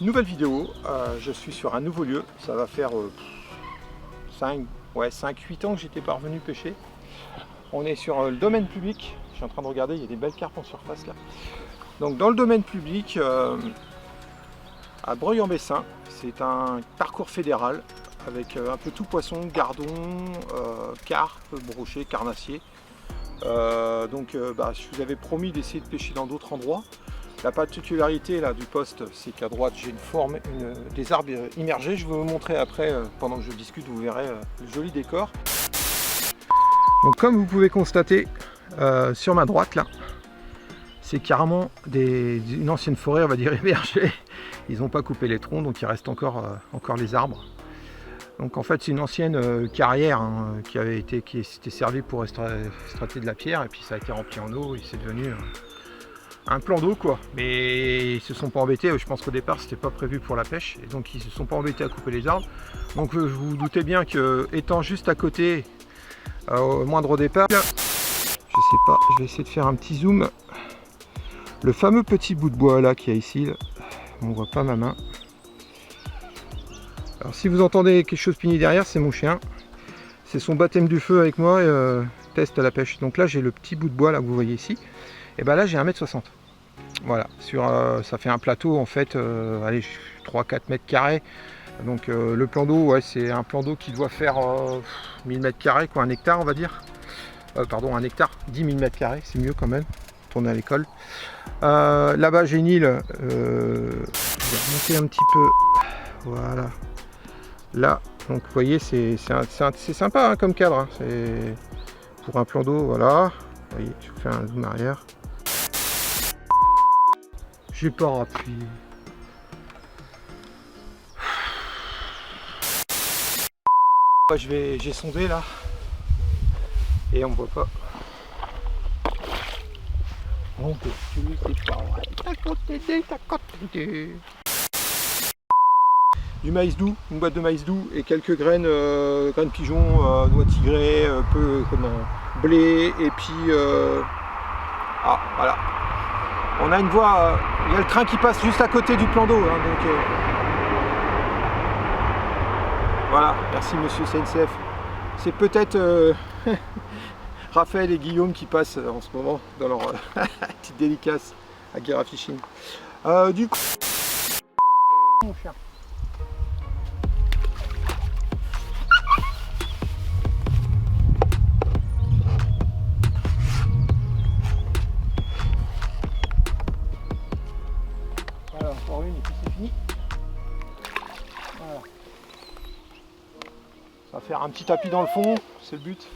nouvelle vidéo. Je suis sur un nouveau lieu. Ça va faire 5-8 ans que j'étais pas revenu pêcher. On est sur le domaine public. Je suis en train de regarder, il y a des belles carpes en surface là. Donc dans le domaine public, à Breuil-en-Bessin, c'est un parcours fédéral avec un peu tout poisson, gardon, carpe, brochet, carnassier. Je vous avais promis d'essayer de pêcher dans d'autres endroits. La particularité là, du poste, c'est qu'à droite j'ai des arbres immergés. Je vais vous montrer après, pendant que je discute, vous verrez le joli décor. Donc comme vous pouvez constater sur ma droite là, c'est carrément une ancienne forêt, on va dire immergée. Ils n'ont pas coupé les troncs, donc il reste encore les arbres. Donc en fait c'est une ancienne carrière qui s'était servie pour extraiter de la pierre, et puis ça a été rempli en eau et c'est devenu un plan d'eau quoi. Mais ils se sont pas embêtés, je pense qu'au départ c'était pas prévu pour la pêche, et donc ils se sont pas embêtés à couper les arbres. Donc vous vous doutez bien que étant juste à côté, au moindre départ, je sais pas, je vais essayer de faire un petit zoom. Le fameux petit bout de bois là qu'il y a ici, là, on voit pas ma main. Alors si vous entendez quelque chose pigner derrière, c'est mon chien. C'est son baptême du feu avec moi, test à la pêche. Donc là j'ai le petit bout de bois là que vous voyez ici. Et ben là j'ai 1,60 m. Voilà, ça fait un plateau en fait, allez, 3-4 mètres carrés. Donc le plan d'eau, ouais, c'est un plan d'eau qui doit faire 1000 mètres carrés, quoi, un hectare on va dire. Pardon, un hectare, 10 000 mètres carrés, c'est mieux quand même. Tourner à l'école. Là-bas j'ai une île, je vais remonter un petit peu. Voilà. Là, donc vous voyez, c'est sympa hein, comme cadre. Hein. C'est pour un plan d'eau, voilà. Vous voyez, je vous fais un zoom arrière. J'ai pas appuyé. J'ai sondé là. Et on voit pas. On peut c'est pas vrai. Du maïs doux, une boîte de maïs doux et quelques graines, graines pigeons, noix tigrées, blé, et puis voilà. On a une voie, il y a le train qui passe juste à côté du plan d'eau, hein, donc voilà, merci monsieur CNCF. C'est peut-être Raphaël et Guillaume qui passent en ce moment dans leur petite dédicace à Guerra Fishing. Du coup, mon chien. Voilà, encore une et puis c'est fini. Voilà. Ça va faire un petit tapis dans le fond, c'est le but.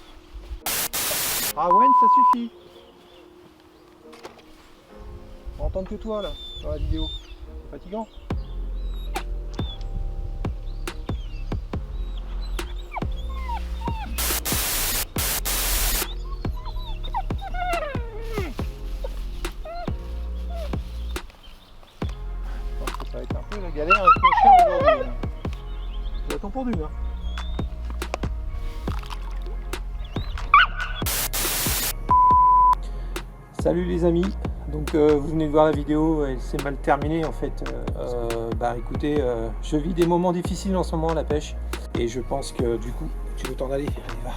Ah ouais, ça suffit. On va entendre que toi là, dans la vidéo. C'est fatigant. Je pense que ça va être un peu la galère avec mon chien aujourd'hui. C'est la temps pendu hein. Salut les amis, donc vous venez de voir la vidéo, elle s'est mal terminée en fait. Écoutez, je vis des moments difficiles en ce moment à la pêche, et je pense que du coup, tu veux t'en aller, allez va.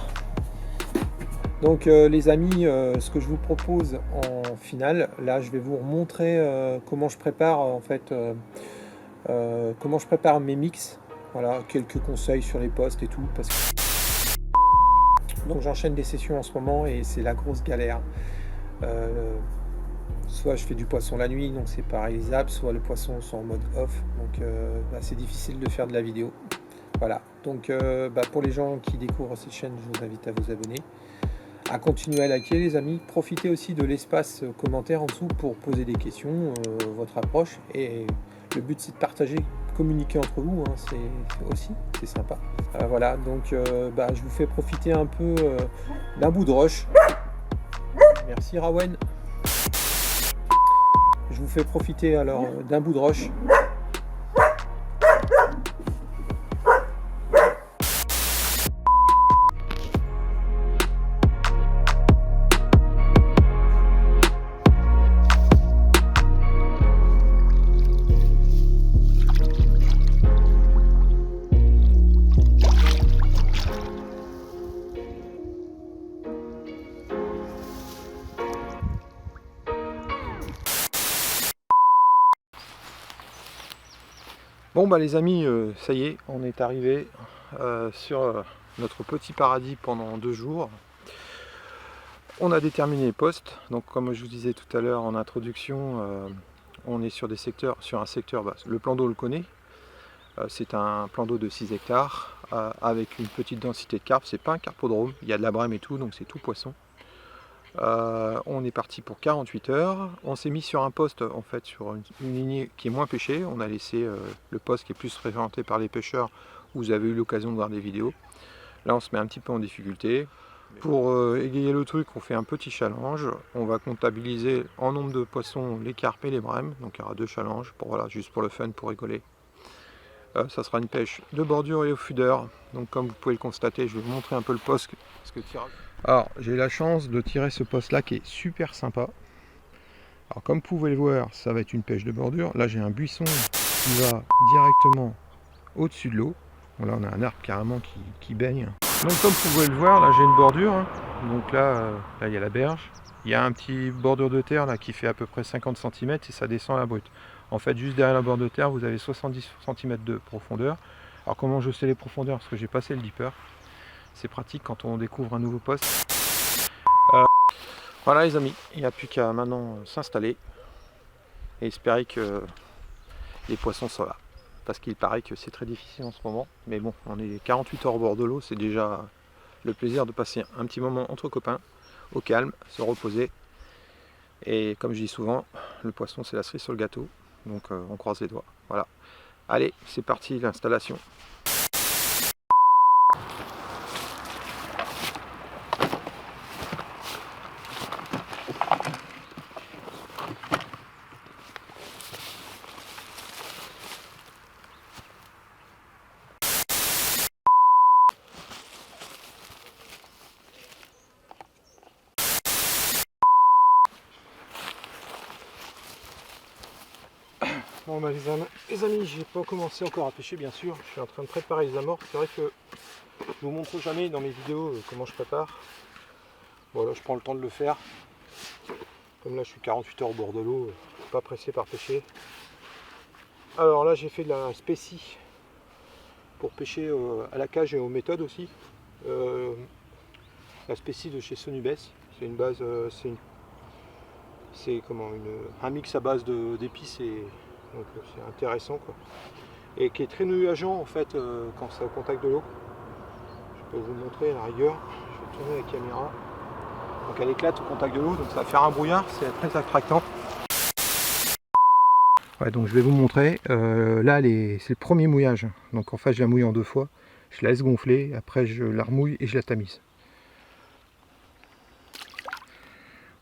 Donc les amis, ce que je vous propose en finale, là je vais vous montrer comment je prépare en fait, comment je prépare mes mix. Voilà, quelques conseils sur les postes et tout, parce que donc j'enchaîne des sessions en ce moment et c'est la grosse galère. Soit je fais du poisson la nuit, donc c'est pas réalisable, soit le poisson sont en mode off, donc c'est difficile de faire de la vidéo. Voilà, donc pour les gens qui découvrent cette chaîne, je vous invite à vous abonner, à continuer à liker les amis, profitez aussi de l'espace commentaire en dessous pour poser des questions, votre approche, et le but c'est de partager, communiquer entre vous, hein, c'est sympa. Voilà, donc je vous fais profiter un peu d'un bout de roche. Merci Rawen. Je vous fais profiter alors d'un bout de roche. Bon bah les amis, ça y est, on est arrivé sur notre petit paradis pendant 2 jours. On a déterminé les postes, donc comme je vous disais tout à l'heure en introduction, on est sur des secteurs, sur un secteur, le plan d'eau on le connaît, c'est un plan d'eau de 6 hectares avec une petite densité de carpes, c'est pas un carpodrome, il y a de la brème et tout, donc c'est tout poisson. On est parti pour 48 heures, on s'est mis sur un poste en fait sur une lignée qui est moins pêchée, on a laissé le poste qui est plus fréquenté par les pêcheurs où vous avez eu l'occasion de voir des vidéos. Là on se met un petit peu en difficulté. Pour égayer le truc, on fait un petit challenge, on va comptabiliser en nombre de poissons les carpes et les brèmes, donc il y aura 2 challenges, voilà, juste pour le fun, pour rigoler. Ça sera une pêche de bordure et au feeder, donc comme vous pouvez le constater, je vais vous montrer un peu le poste. Alors j'ai la chance de tirer ce poste là qui est super sympa. Alors comme vous pouvez le voir, ça va être une pêche de bordure. Là j'ai un buisson qui va directement au-dessus de l'eau. Bon, là on a un arbre carrément qui baigne. Donc comme vous pouvez le voir, là j'ai une bordure. Donc là il y a la berge. Il y a un petit bordure de terre là qui fait à peu près 50 cm et ça descend à la brute. En fait juste derrière la bordure de terre vous avez 70 cm de profondeur. Alors comment je sais les profondeurs? Parce que j'ai passé le dipper. C'est pratique quand on découvre un nouveau poste. Voilà les amis, il n'y a plus qu'à maintenant s'installer et espérer que les poissons soient là. Parce qu'il paraît que c'est très difficile en ce moment. Mais bon, on est 48 heures au bord de l'eau, c'est déjà le plaisir de passer un petit moment entre copains, au calme, se reposer. Et comme je dis souvent, le poisson c'est la cerise sur le gâteau. Donc on croise les doigts. Voilà. Allez, c'est parti l'installation. Bon bah les amis, j'ai pas commencé encore à pêcher bien sûr, je suis en train de préparer les amorces. C'est vrai que je vous montre jamais dans mes vidéos comment je prépare. Voilà, je prends le temps de le faire. Comme là je suis 48 heures au bord de l'eau, pas pressé par pêcher. Alors là j'ai fait de la spécie pour pêcher à la cage et aux méthodes aussi. La spécie de chez Sonubes, c'est une base, c'est comment un mix à base d'épices et donc c'est intéressant quoi. Et qui est très nuageant en fait quand c'est au contact de l'eau. Je peux vous le montrer à la rigueur. Je vais tourner la caméra. Donc elle éclate au contact de l'eau, donc ça va faire un brouillard, c'est très attractant. Ouais, donc je vais vous montrer. Là c'est le premier mouillage. Donc en fait je la mouille en 2 fois. Je la laisse gonfler, après je la remouille et je la tamise.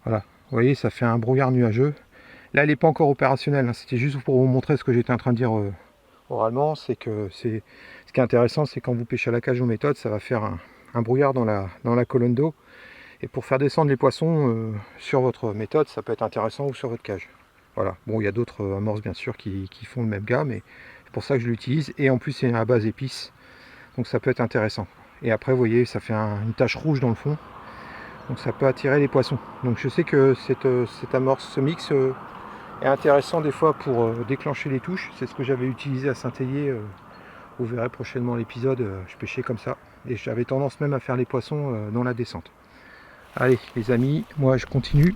Voilà, vous voyez ça fait un brouillard nuageux. Là elle n'est pas encore opérationnelle, hein. C'était juste pour vous montrer ce que j'étais en train de dire oralement. C'est que ce qui est intéressant, c'est quand vous pêchez à la cage aux méthodes, ça va faire un brouillard dans la colonne d'eau. Et pour faire descendre les poissons sur votre méthode, ça peut être intéressant ou sur votre cage. Voilà, bon il y a d'autres amorces bien sûr qui font le même gars, mais c'est pour ça que je l'utilise. Et en plus c'est à base épices, donc ça peut être intéressant. Et après vous voyez, ça fait une tache rouge dans le fond, donc ça peut attirer les poissons. Donc je sais que cette amorce, ce mix est intéressant des fois pour déclencher les touches. C'est ce que j'avais utilisé à Saint-Hélier. Vous verrez prochainement l'épisode, je pêchais comme ça. Et j'avais tendance même à faire les poissons dans la descente. Allez les amis, moi je continue.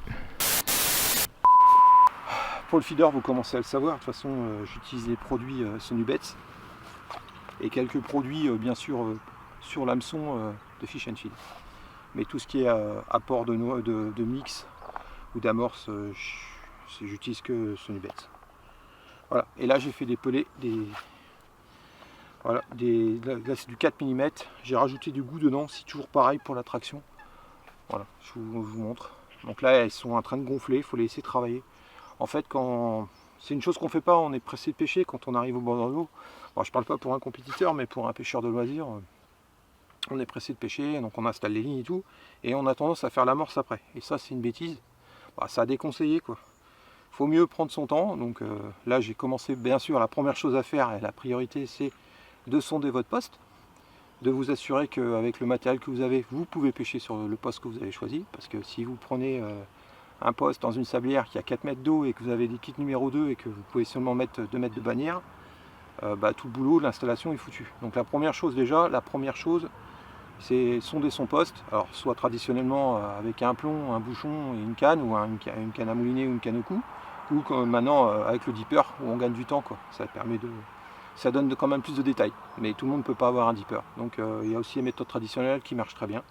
Pour le feeder, vous commencez à le savoir, de toute façon j'utilise les produits Sonubes et quelques produits bien sûr sur l'hameçon de Fish and Feed. Mais tout ce qui est apport de mix ou d'amorce, j'utilise que Sonubes. Voilà, et là j'ai fait des pelés, voilà, là c'est du 4 mm, j'ai rajouté du goût dedans, c'est toujours pareil pour la traction. Voilà, je vous montre. Donc là elles sont en train de gonfler, il faut les laisser travailler. En fait c'est une chose qu'on ne fait pas, on est pressé de pêcher quand on arrive au bord de l'eau. Bon, je ne parle pas pour un compétiteur, mais pour un pêcheur de loisirs, on est pressé de pêcher, donc on installe les lignes et tout, et on a tendance à faire l'amorce après. Et ça c'est une bêtise, ça a déconseillé quoi. Il faut mieux prendre son temps, donc là j'ai commencé bien sûr, la première chose à faire, et la priorité c'est de sonder votre poste, de vous assurer qu'avec le matériel que vous avez, vous pouvez pêcher sur le poste que vous avez choisi, parce que si vous prenez un poste dans une sablière qui a 4 mètres d'eau et que vous avez des kits numéro 2 et que vous pouvez seulement mettre 2 mètres de bannière, tout le boulot de l'installation est foutu. Donc la première chose c'est sonder son poste, alors soit traditionnellement avec un plomb, un bouchon et une canne, ou une canne à mouliner ou une canne au cou, ou comme maintenant avec le dipper où on gagne du temps, quoi. Ça donne quand même plus de détails, mais tout le monde ne peut pas avoir un dipper. Donc il y a aussi les méthodes traditionnelles qui marchent très bien.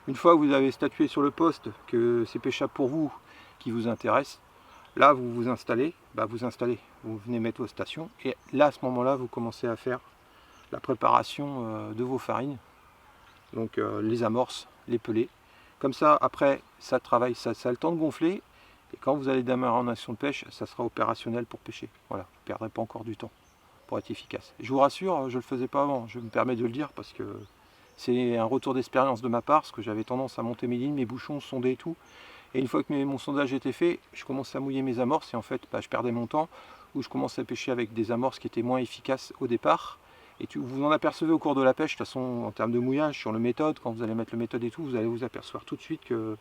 Une fois que vous avez statué sur le poste, que c'est pêchable pour vous, qui vous intéresse, là vous vous installez, vous venez mettre vos stations, et là à ce moment-là vous commencez à faire la préparation de vos farines, donc les amorces, les pelés. Comme ça après ça travaille, ça a le temps de gonfler, et quand vous allez démarrer en action de pêche, ça sera opérationnel pour pêcher. Voilà, vous ne perdrez pas encore du temps pour être efficace. Je vous rassure, je ne le faisais pas avant, je me permets de le dire parce que c'est un retour d'expérience de ma part, parce que j'avais tendance à monter mes lignes, mes bouchons, sonder et tout. Et une fois que mon sondage était fait, je commençais à mouiller mes amorces et en fait je perdais mon temps, ou je commençais à pêcher avec des amorces qui étaient moins efficaces au départ. Et vous en apercevez au cours de la pêche, de toute façon en termes de mouillage, sur le méthode, quand vous allez mettre le méthode et tout, vous allez vous apercevoir tout de suite que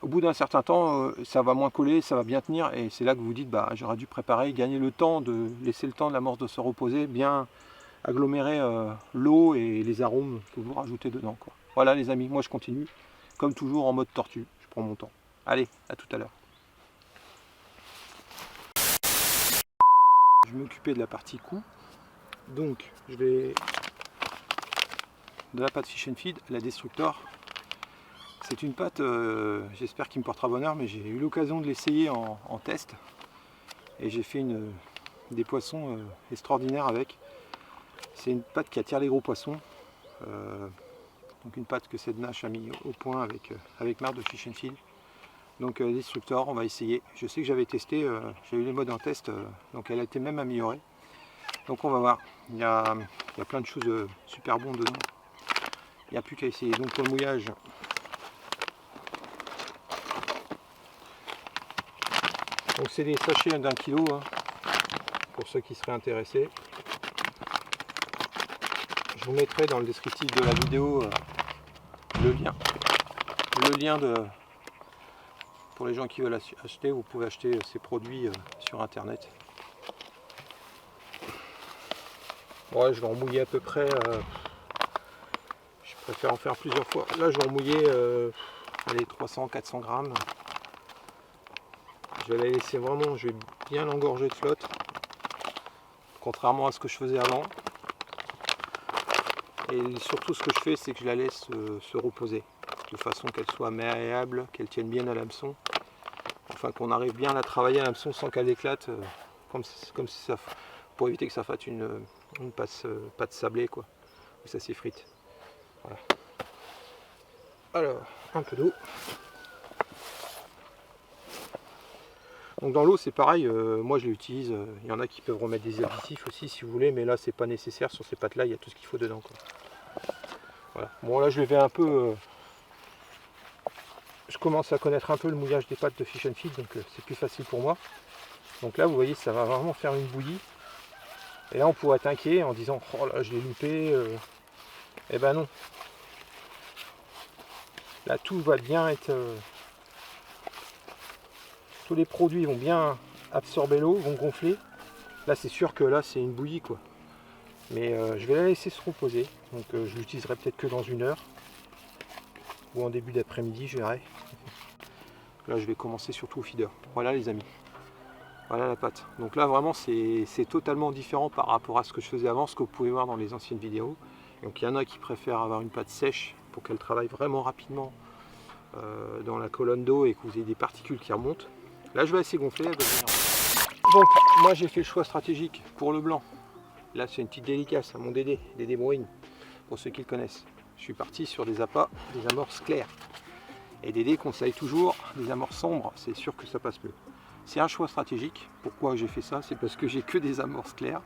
au bout d'un certain temps, ça va moins coller, ça va bien tenir, et c'est là que vous vous dites, j'aurais dû préparer, gagner le temps, laisser le temps de l'amorce de se reposer, bien agglomérer l'eau et les arômes que vous rajoutez dedans, quoi. Voilà les amis, moi je continue, comme toujours en mode tortue, je prends mon temps. Allez, à tout à l'heure. Je vais m'occuper de la partie cou, donc je vais de la pâte Fish and Feed, la Destructor. C'est une pâte, j'espère qu'il me portera bonheur, mais j'ai eu l'occasion de l'essayer en test. Et j'ai fait des poissons extraordinaires avec. C'est une pâte qui attire les gros poissons. Donc une pâte que Sednash a mis au point avec Marc de Fish and Feed. Donc Destructor, on va essayer. Je sais que j'avais testé, j'ai eu les modes en test, donc elle a été même améliorée. Donc on va voir. Il y a plein de choses super bonnes dedans. Il n'y a plus qu'à essayer. Donc pour le mouillage, donc c'est des sachets d'1 kg, hein, pour ceux qui seraient intéressés. Je vous mettrai dans le descriptif de la vidéo le lien pour les gens qui veulent acheter. Vous pouvez acheter ces produits sur internet. Ouais, je vais en mouiller à peu près, je préfère en faire plusieurs fois. Là je vais en mouiller 300-400 grammes. Je vais la laisser vraiment, je vais bien l'engorger de flotte, contrairement à ce que je faisais avant. Et surtout ce que je fais, c'est que je la laisse se reposer, de façon qu'elle soit malléable, qu'elle tienne bien à l'hameçon, enfin qu'on arrive bien à la travailler à l'hameçon sans qu'elle éclate, comme si ça, pour éviter que ça fasse une pâte sablée, quoi, où ça s'effrite. Voilà. Alors, un peu d'eau. Donc dans l'eau c'est pareil, moi je l'utilise, il y en a qui peuvent remettre des additifs aussi si vous voulez, mais là c'est pas nécessaire, sur ces pâtes là il y a tout ce qu'il faut dedans, quoi. Voilà. Bon là je vais un peu, je commence à connaître un peu le mouillage des pâtes de Fish and Feed, donc c'est plus facile pour moi. Donc là vous voyez ça va vraiment faire une bouillie, et là on pourrait être inquiet en disant oh là je l'ai loupé, eh ben non, là tout va bien être... tous les produits vont bien absorber l'eau, vont gonfler. Là c'est sûr que là c'est une bouillie, quoi. Mais je vais la laisser se reposer. Donc je l'utiliserai peut-être que dans 1 heure. Ou en début d'après-midi, je verrai. Là je vais commencer surtout au feeder. Voilà les amis. Voilà la pâte. Donc là vraiment c'est totalement différent par rapport à ce que je faisais avant, ce que vous pouvez voir dans les anciennes vidéos. Donc il y en a qui préfèrent avoir une pâte sèche pour qu'elle travaille vraiment rapidement dans la colonne d'eau et que vous ayez des particules qui remontent. Là je vais essayer gonfler, elle va venir. Donc moi j'ai fait le choix stratégique pour le blanc. Là c'est une petite dédicace à mon Dédé Bruin, pour ceux qui le connaissent. Je suis parti sur des appâts, des amorces claires. Et Dédé conseille toujours des amorces sombres, c'est sûr que ça passe mieux. C'est un choix stratégique. Pourquoi j'ai fait ça? C'est parce que j'ai que des amorces claires.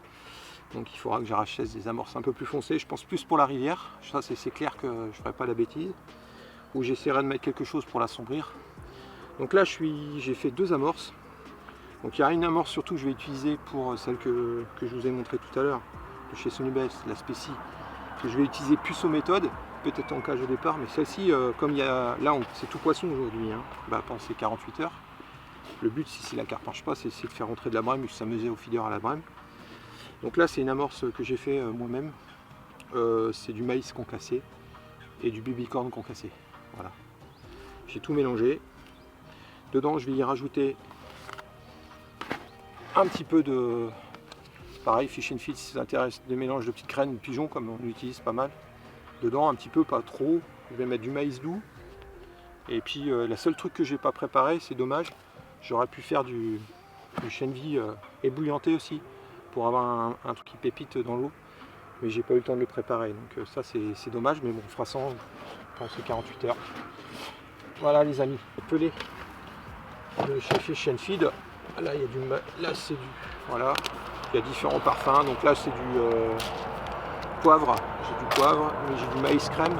Donc il faudra que j'arrache des amorces un peu plus foncées. Je pense plus pour la rivière. Ça c'est clair que je ne ferai pas la bêtise. Ou j'essaierai de mettre quelque chose pour l'assombrir. Donc là j'ai fait 2 amorces. Donc il y a une amorce surtout que je vais utiliser pour celle que je vous ai montré tout à l'heure, de chez Sonubest, la Spécie, que je vais utiliser plus aux méthodes, peut-être en cage au départ, mais celle-ci, comme il y a là c'est tout poisson aujourd'hui, hein, pendant ces 48 heures. Le but si la carpe marche pas, c'est de faire rentrer de la brème et de s'amuser au feeder à la brème. Donc là c'est une amorce que j'ai fait moi-même. C'est du maïs concassé et du baby-corn concassé. Voilà. J'ai tout mélangé. Dedans je vais y rajouter un petit peu de... Pareil, fish and feed si ça intéresse, des mélanges de petites graines de pigeons comme on utilise pas mal. Dedans un petit peu, pas trop. Je vais mettre du maïs doux. Et puis la seule truc que j'ai pas préparé, c'est dommage, j'aurais pu faire du chènevis ébouillanté aussi pour avoir un truc qui pépite dans l'eau. Mais j'ai pas eu le temps de le préparer, donc ça c'est dommage, mais bon, on fera ça en 48 heures. Voilà les amis, pelé de chez Fish and Feed. Là il y a du, là c'est du, voilà, il y a différents parfums. Donc là c'est du poivre, j'ai du poivre, mais j'ai du maïs crème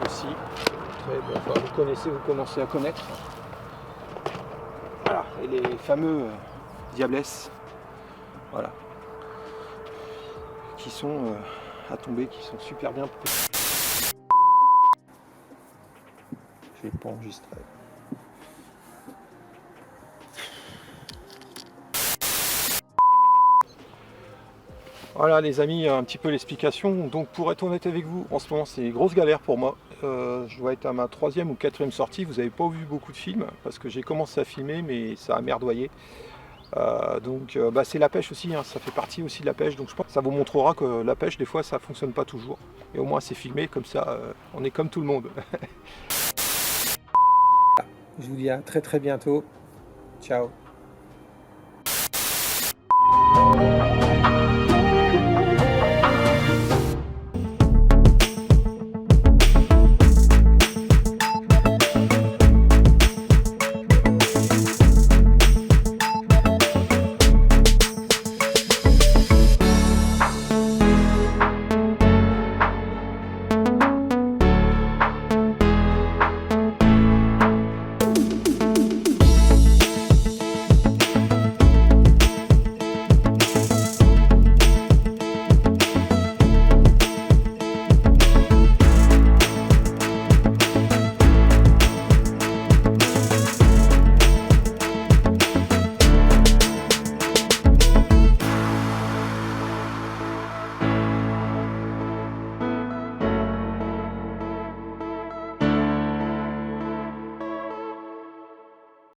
aussi. Très bon, enfin, vous connaissez, vous commencez à connaître. Voilà, et les fameux Diablesse, voilà, qui sont à tomber, qui sont super bien. Je vais pas enregistrer. Voilà les amis, un petit peu l'explication. Donc pour être honnête avec vous, en ce moment c'est une grosse galère pour moi. Je dois être à ma 3e ou 4e sortie. Vous n'avez pas vu beaucoup de films parce que j'ai commencé à filmer mais ça a merdoyé. C'est la pêche aussi, hein, ça fait partie aussi de la pêche. Donc je pense que ça vous montrera que la pêche des fois ça fonctionne pas toujours. Et au moins c'est filmé comme ça, on est comme tout le monde. Je vous dis à très bientôt. Ciao.